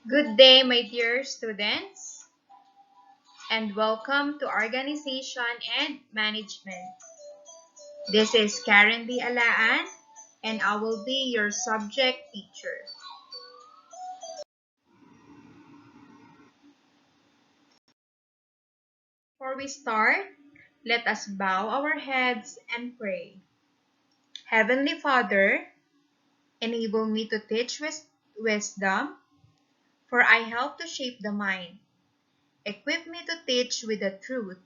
Good day, my dear students, and welcome to Organization and Management. This is Karen D. Alaan, and I will be your subject teacher. Before we start, let us bow our heads and pray. Heavenly Father, enable me to teach with wisdom, for I help to shape the mind. Equip me to teach with the truth,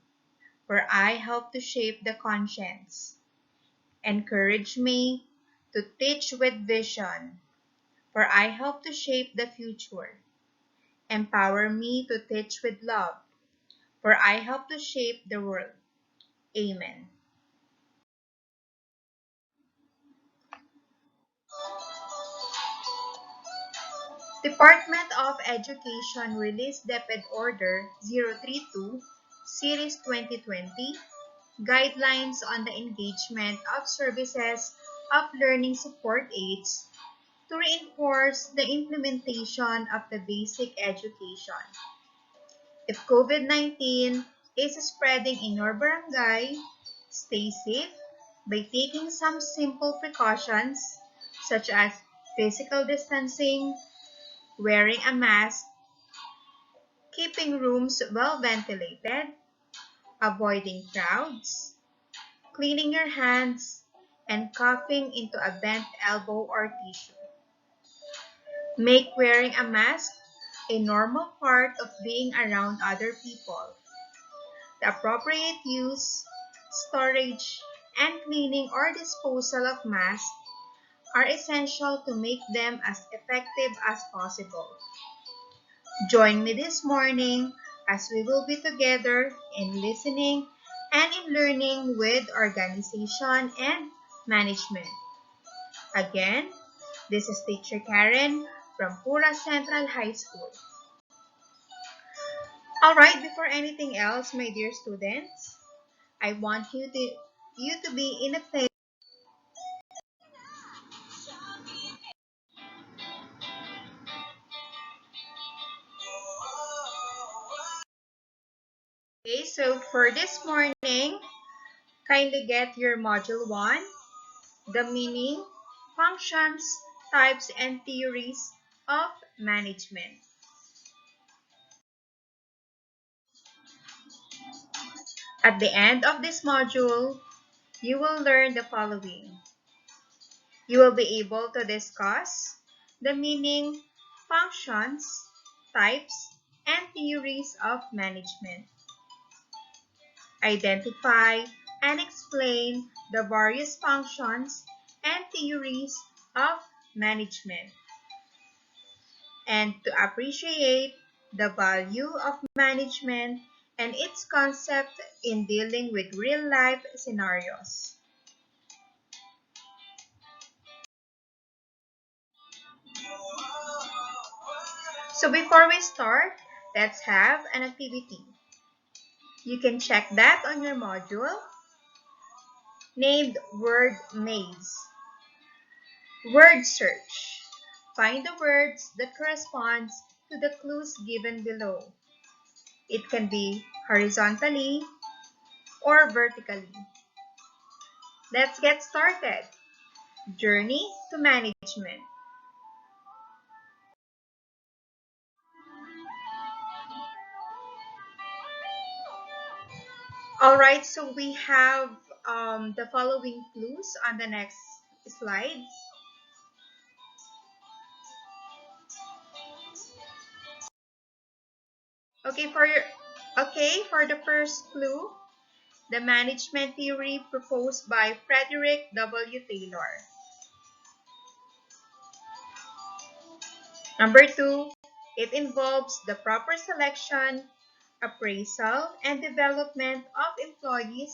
for I help to shape the conscience. Encourage me to teach with vision, for I help to shape the future. Empower me to teach with love, for I help to shape the world. Amen. Department of Education released DepEd Order 032, Series 2020, Guidelines on the Engagement of Services of Learning Support Aids to reinforce the implementation of the basic education. If COVID-19 is spreading in your barangay, stay safe by taking some simple precautions such as physical distancing, wearing a mask, keeping rooms well ventilated, avoiding crowds, cleaning your hands, and coughing into a bent elbow or tissue. Make wearing a mask a normal part of being around other people. The appropriate use, storage, and cleaning or disposal of masks are essential to make them as effective as possible. Join me this morning as we will be together in listening and in learning with organization and management. Again, this is Teacher Karen from Pura Central High School. Alright, before anything else, my dear students, I want you to be in a place. Okay, so for this morning, kindly get your Module 1, the meaning, functions, types, and theories of management. At the end of this module, you will learn the following. You will be able to discuss the meaning, functions, types, and theories of management. Identify and explain the various functions and theories of management, and to appreciate the value of management and its concept in dealing with real-life scenarios. So before we start, let's have an activity. You can check that on your module named Word Maze. Word search. Find the words that correspond to the clues given below. It can be horizontally or vertically. Let's get started. Journey to management. Alright, so we have the following clues on the next slides. For the first clue, the management theory proposed by Frederick W. Taylor. Number 2, it involves the proper selection, appraisal, and development of employees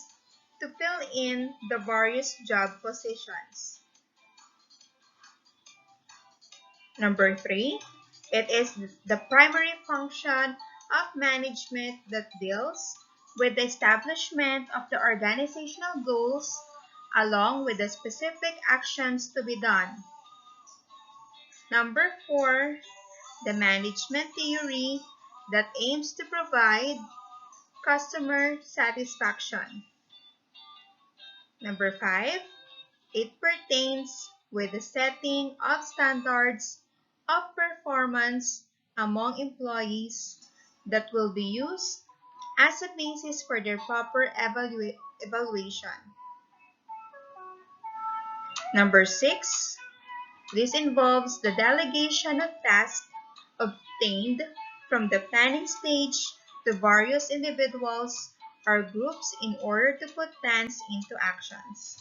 to fill in the various job positions. Number 3, it is the primary function of management that deals with the establishment of the organizational goals along with the specific actions to be done. Number 4, the management theory that aims to provide customer satisfaction. Number 5, it pertains with the setting of standards of performance among employees that will be used as a basis for their proper evaluation. Number 6, this involves the delegation of tasks obtained from the planning stage to various individuals or groups in order to put plans into actions.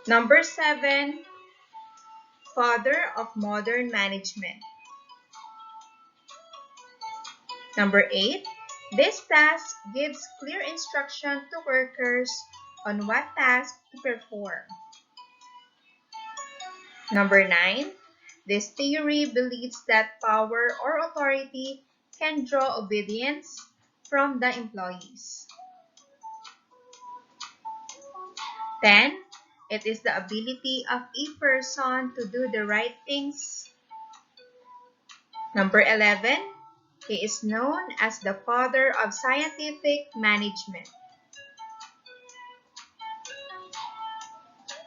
Number 7, father of modern management. Number 8, this task gives clear instruction to workers on what task to perform. Number 9, this theory believes that power or authority can draw obedience from the employees. 10, it is the ability of a person to do the right things. Number 11, he is known as the father of scientific management.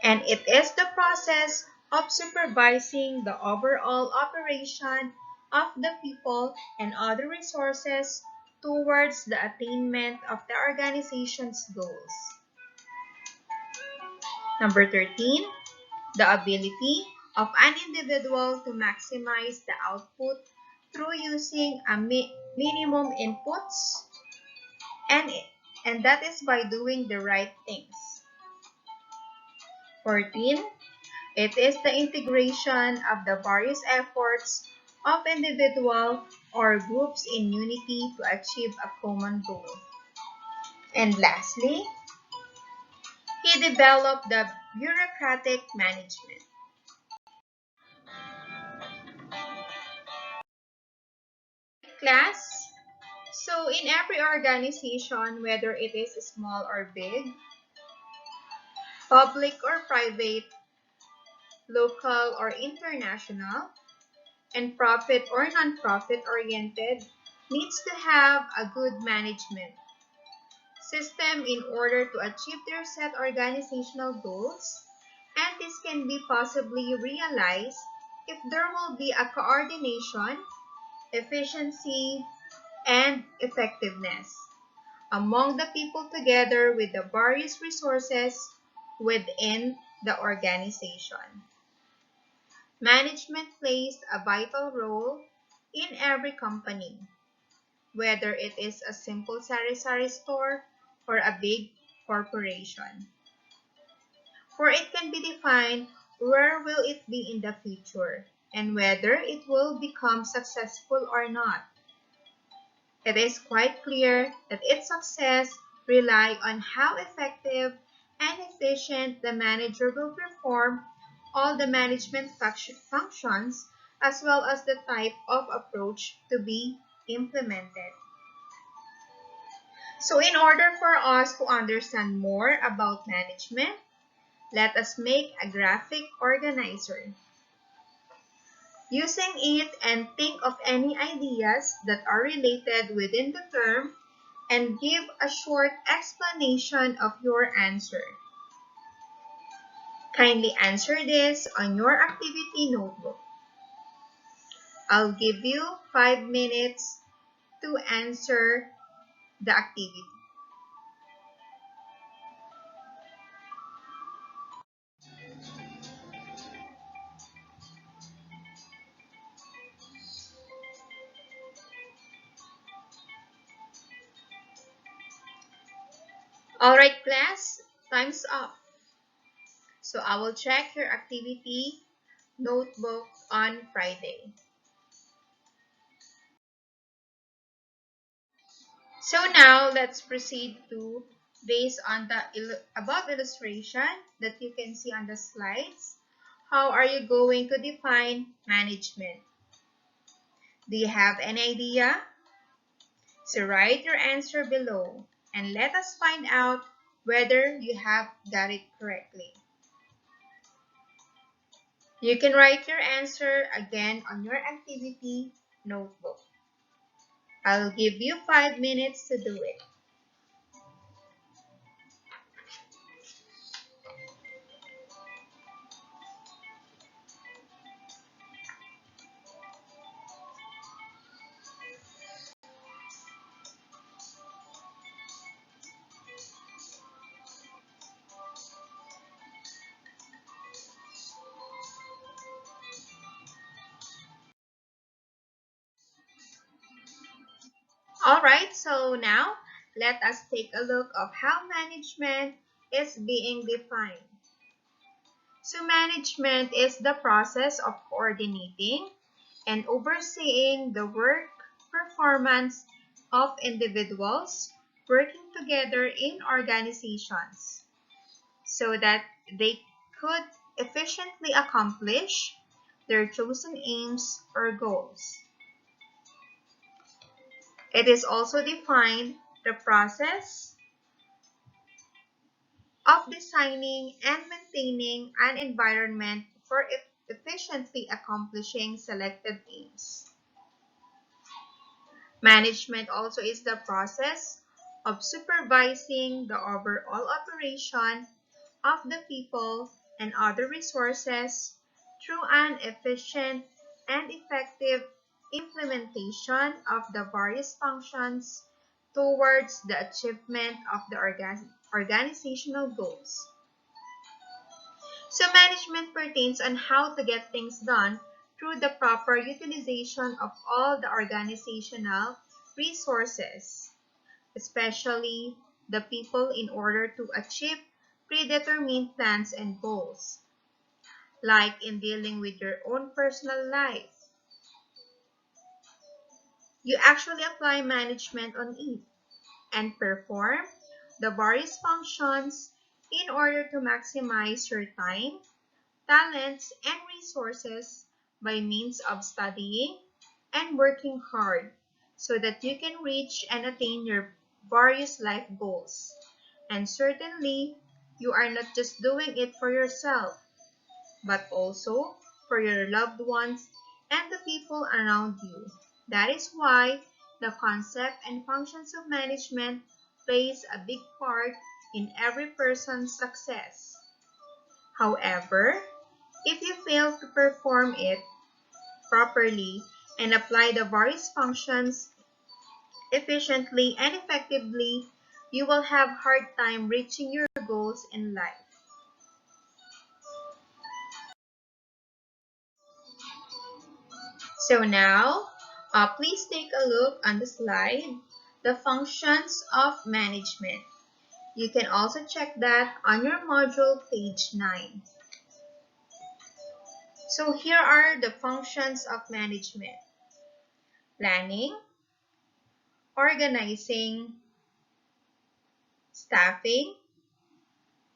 And it is the process of supervising the overall operation of the people and other resources towards the attainment of the organization's goals. Number 13, the ability of an individual to maximize the output through using a minimum inputs, and that is by doing the right things. 14, it is the integration of the various efforts of individual or groups in unity to achieve a common goal. And lastly, he developed the bureaucratic management. Class, so in every organization, whether it is small or big, public or private, local or international, and profit or non-profit oriented, needs to have a good management system in order to achieve their set organizational goals, and this can be possibly realized if there will be a coordination, efficiency, and effectiveness among the people together with the various resources within the organization. Management plays a vital role in every company, whether it is a simple sari-sari store or a big corporation. For it can be defined where will it be in the future and whether it will become successful or not. It is quite clear that its success relies on how effective and efficient the manager will perform all the management functions as well as the type of approach to be implemented. So in order for us to understand more about management, let us make a graphic organizer. Using it and think of any ideas that are related within the term and give a short explanation of your answer. Kindly answer this on your activity notebook. I'll give you 5 minutes to answer the activity. Alright class, time's up. So I will check your activity notebook on Friday. So now let's proceed to, based on the above illustration that you can see on the slides, how are you going to define management? Do you have any idea? So write your answer below and let us find out whether you have got it correctly. You can write your answer again on your activity notebook. I'll give you 5 minutes to do it. Alright, so now let us take a look of how management is being defined. So management is the process of coordinating and overseeing the work performance of individuals working together in organizations so that they could efficiently accomplish their chosen aims or goals. It is also defined the process of designing and maintaining an environment for efficiently accomplishing selected aims. Management also is the process of supervising the overall operation of the people and other resources through an efficient and effective implementation of the various functions towards the achievement of the organizational goals. So management pertains on how to get things done through the proper utilization of all the organizational resources, especially the people in order to achieve predetermined plans and goals, like in dealing with your own personal life. You actually apply management on it and perform the various functions in order to maximize your time, talents, and resources by means of studying and working hard so that you can reach and attain your various life goals. And certainly, you are not just doing it for yourself, but also for your loved ones and the people around you. That is why the concept and functions of management plays a big part in every person's success. However, if you fail to perform it properly and apply the various functions efficiently and effectively, you will have hard time reaching your goals in life. So now, please take a look on the slide, the functions of management. You can also check that on your module page 9. So here are the functions of management: planning, organizing, staffing,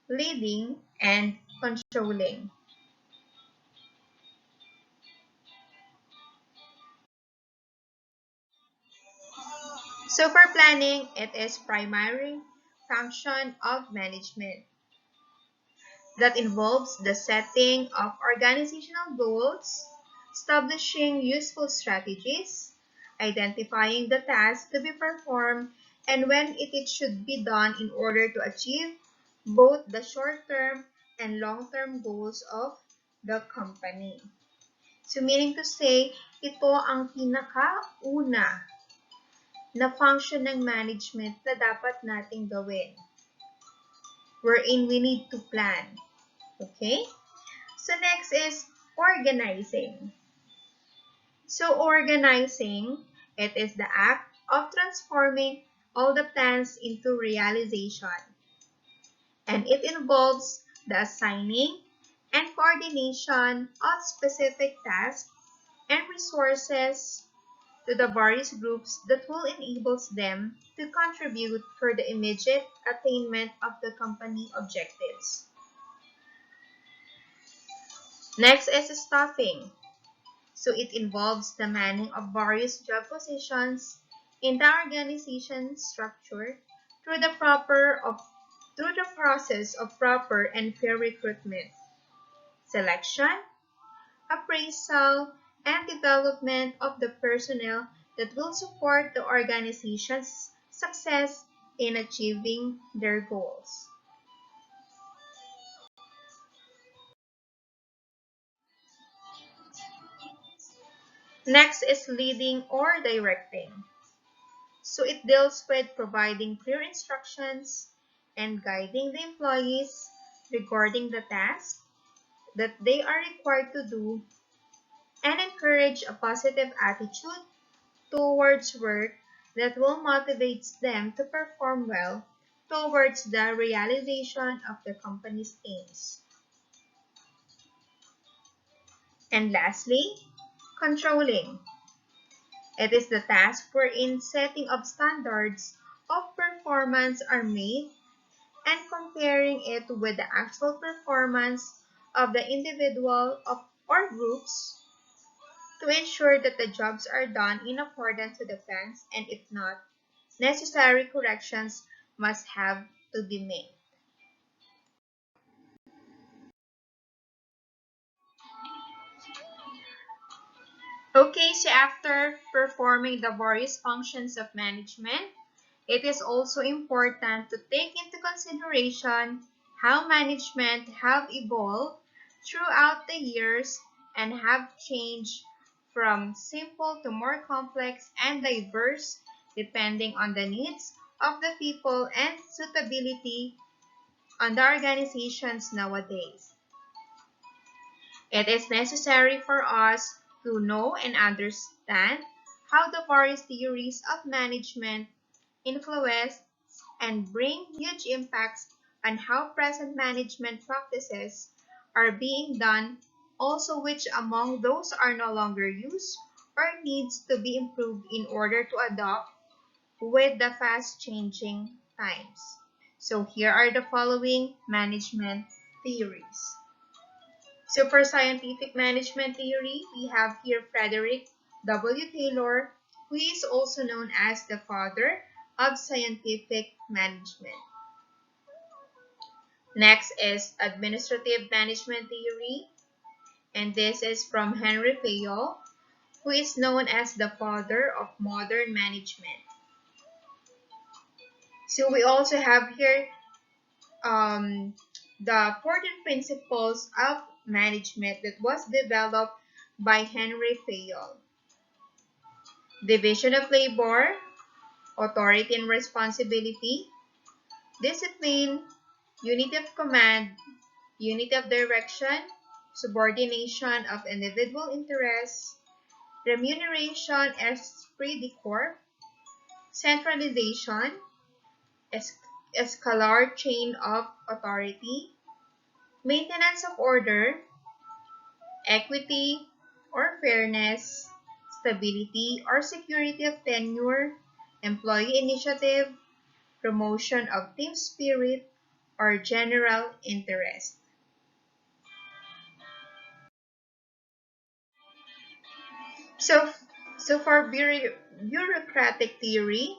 leading, and controlling. So for planning, it is primary function of management that involves the setting of organizational goals, establishing useful strategies, identifying the tasks to be performed, and when it should be done in order to achieve both the short-term and long-term goals of the company. So meaning to say, ito ang pinakauna na function ng management na dapat nating gawin, wherein we need to plan. Okay? So next is organizing. So organizing, it is the act of transforming all the plans into realization. And it involves the assigning and coordination of specific tasks and resources to the various groups that will enable them to contribute for the immediate attainment of the company objectives. Next is staffing. So it involves the manning of various job positions in the organization structure through the proper of through the process of proper and fair recruitment, selection, appraisal, and development of the personnel that will support the organization's success in achieving their goals. Next is leading or directing. So it deals with providing clear instructions and guiding the employees regarding the task that they are required to do and encourage a positive attitude towards work that will motivate them to perform well towards the realization of the company's aims. And lastly, controlling. It is the task wherein setting of standards of performance are made and comparing it with the actual performance of the individual or groups to ensure that the jobs are done in accordance with the plans, and if not, necessary corrections must have to be made. Okay, so after performing the various functions of management, it is also important to take into consideration how management have evolved throughout the years and have changed from simple to more complex and diverse depending on the needs of the people and suitability on the organizations nowadays. It is necessary for us to know and understand how the various theories of management influence and bring huge impacts on how present management practices are being done, also which among those are no longer used or needs to be improved in order to adopt with the fast-changing times. So here are the following management theories. So for scientific management theory, we have here Frederick W. Taylor, who is also known as the father of scientific management. Next is administrative management theory, and this is from Henry Fayol, who is known as the father of modern management. So we also have here the 14 principles of management that was developed by Henry Fayol. Division of labor, authority and responsibility, discipline, unity of command, unity of direction, subordination of individual interests, remuneration esprit de corps, centralization, escalar chain of authority, maintenance of order, equity or fairness, stability or security of tenure, employee initiative, promotion of team spirit, or general interest. So, so for bureaucratic theory,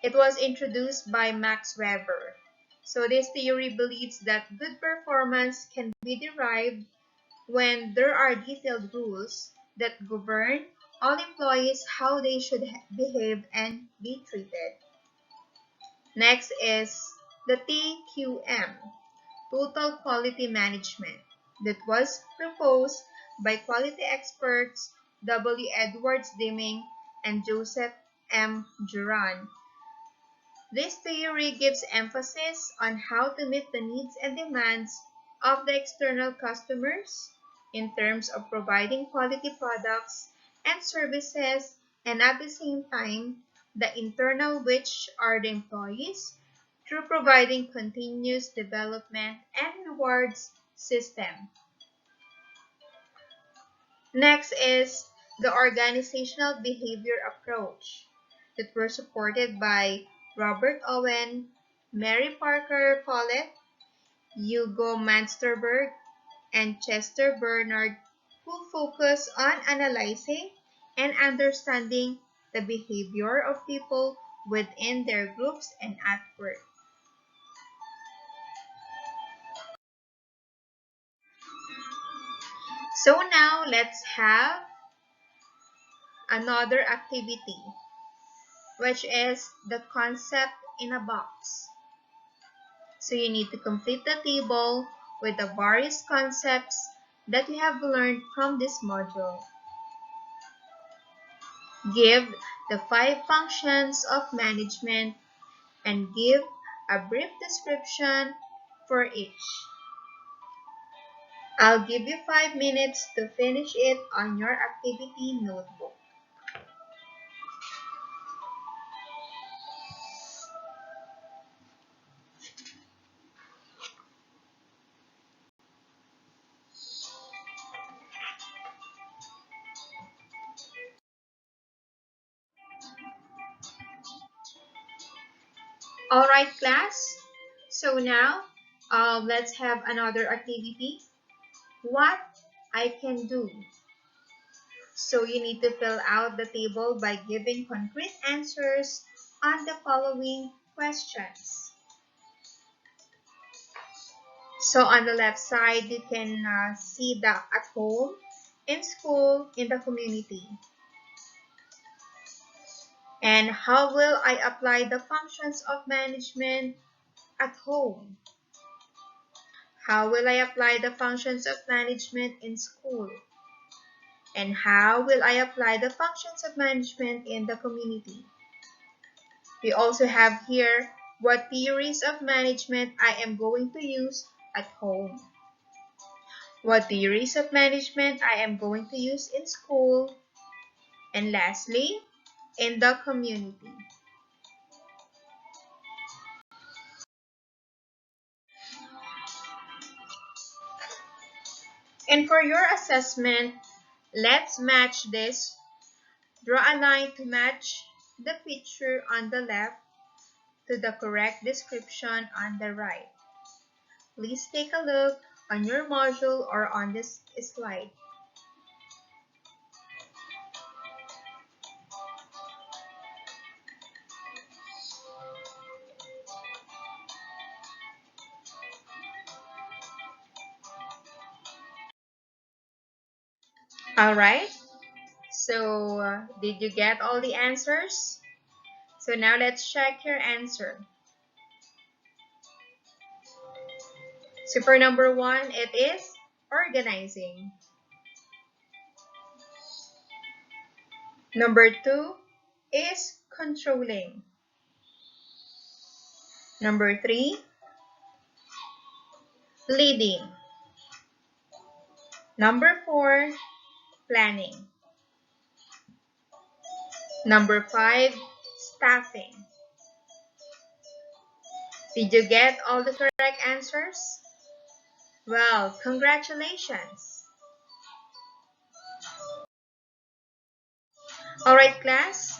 it was introduced by Max Weber. So this theory believes that good performance can be derived when there are detailed rules that govern all employees how they should behave and be treated. Next is the TQM, Total Quality Management, that was proposed by quality experts W. Edwards Deming and Joseph M. Juran. This theory gives emphasis on how to meet the needs and demands of the external customers in terms of providing quality products and services, and at the same time, the internal, which are the employees, through providing continuous development and rewards system. Next is the organizational behavior approach that were supported by Robert Owen, Mary Parker Follett, Hugo Mansterberg, and Chester Bernard, who focus on analyzing and understanding the behavior of people within their groups and at work. So now let's have another activity, which is the concept in a box. So you need to complete the table with the various concepts that you have learned from this module. Give the 5 functions of management and give a brief description for each. I'll give you 5 minutes to finish it on your activity notebook. Alright class, so now let's have another activity. What I can do. So you need to fill out the table by giving concrete answers on the following questions. So on the left side, you can see the at home, in school, in the community. And how will I apply the functions of management at home? How will I apply the functions of management in school? And how will I apply the functions of management in the community? We also have here what theories of management I am going to use at home. What theories of management I am going to use in school. And lastly, in the community. And for your assessment, let's match this. Draw a line to match the picture on the left to the correct description on the right. Please take a look on your module or on this slide. Alright, so did you get all the answers? So now let's check your answer. So for number 1, it is organizing. Number 2 is controlling. Number 3, leading. Number 4, planning. Number 5, staffing. Did you get all the correct answers? Well, congratulations! Alright class,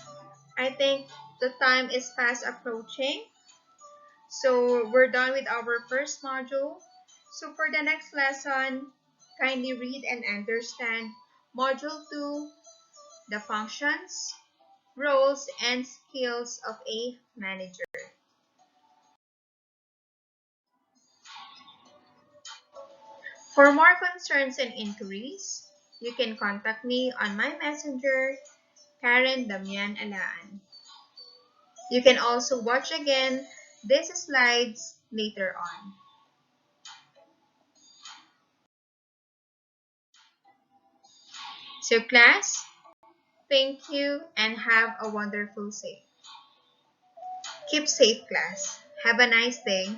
I think the time is fast approaching. So we're done with our first module. So for the next lesson, kindly read and understand Module 2, the functions, roles, and skills of a manager. For more concerns and inquiries, you can contact me on my messenger, Karen Damian Alaan. You can also watch again these slides later on. So class, thank you and have a wonderful day. Keep safe class. Have a nice day.